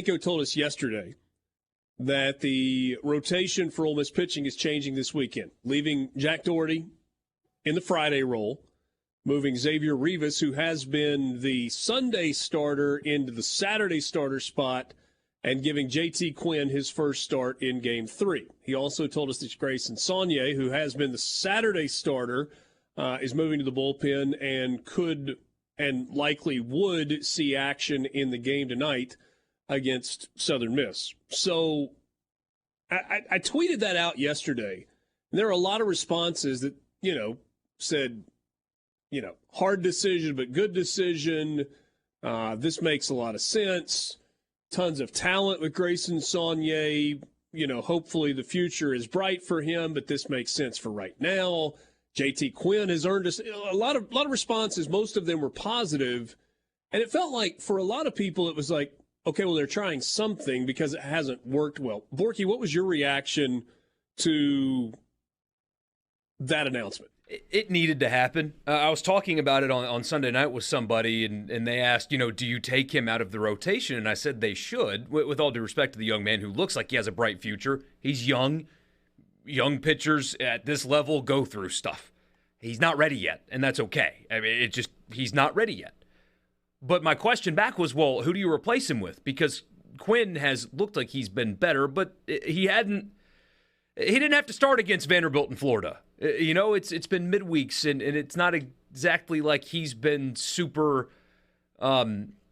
Bianco told us yesterday that the rotation for Ole Miss pitching is changing this weekend, leaving Jack Doherty in the Friday role, moving Xavier Rivas, who has been the Sunday starter, into the Saturday starter spot, and giving J.T. Quinn his first start in Game 3. He also told us that Grayson Saunier, who has been the Saturday starter, is moving to the bullpen and could and likely would see action in the game tonight against Southern Miss. So I tweeted that out yesterday. And there are a lot of responses that, said, hard decision, but good decision. This makes a lot of sense. Tons of talent with Grayson Saunier. Hopefully the future is bright for him, but this makes sense for right now. J.T. Quinn has earned us a lot of responses. Most of them were positive. And it felt like for a lot of people, it was like, okay, well, they're trying something because it hasn't worked well. Borky, what was your reaction to that announcement? It needed to happen. I was talking about it on Sunday night with somebody, and they asked, do you take him out of the rotation? And I said they should, with all due respect to the young man who looks like he has a bright future. He's young. Young pitchers at this level go through stuff. He's not ready yet, and that's okay. I mean, he's not ready yet. But my question back was, well, who do you replace him with? Because Quinn has looked like he's been better, but he didn't have to start against Vanderbilt in Florida. It's been midweeks, and it's not exactly like he's been super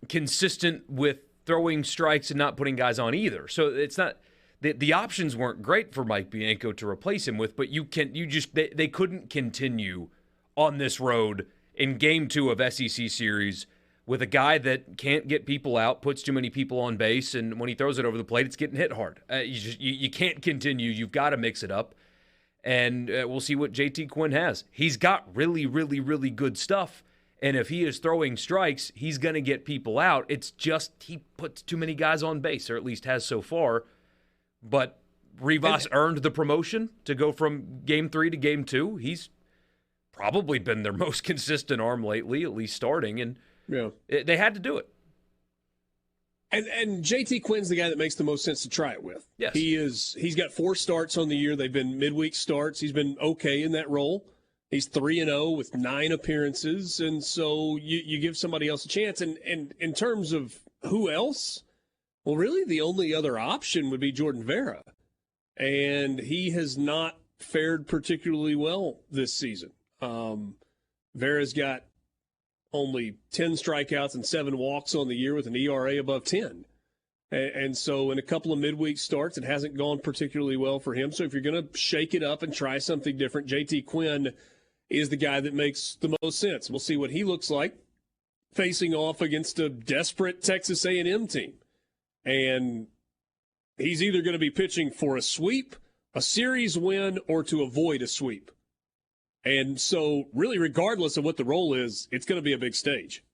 consistent with throwing strikes and not putting guys on either. So it's not the options weren't great for Mike Bianco to replace him with, but they couldn't continue on this road in Game 2 of SEC series with a guy that can't get people out, puts too many people on base, and when he throws it over the plate, it's getting hit hard. You can't continue. You've got to mix it up, and we'll see what J.T. Quinn has. He's got really, really, really good stuff, and if he is throwing strikes, he's going to get people out. It's just he puts too many guys on base, or at least has so far. But Rivas earned the promotion to go from Game 3 to Game 2. He's probably been their most consistent arm lately, at least starting, and they had to do it. And J.T. Quinn's the guy that makes the most sense to try it with. Yes. He's got 4 starts on the year. They've been midweek starts. He's been okay in that role. He's 3-0 with 9 appearances, and so you give somebody else a chance. And in terms of who else, well, really the only other option would be Jordan Vera. And he has not fared particularly well this season. Vera's got only 10 strikeouts and 7 walks on the year with an ERA above 10. And so in a couple of midweek starts, it hasn't gone particularly well for him. So if you're going to shake it up and try something different, J.T. Quinn is the guy that makes the most sense. We'll see what he looks like facing off against a desperate Texas A&M team. And he's either going to be pitching for a sweep, a series win, or to avoid a sweep. And so, really, regardless of what the role is, it's going to be a big stage.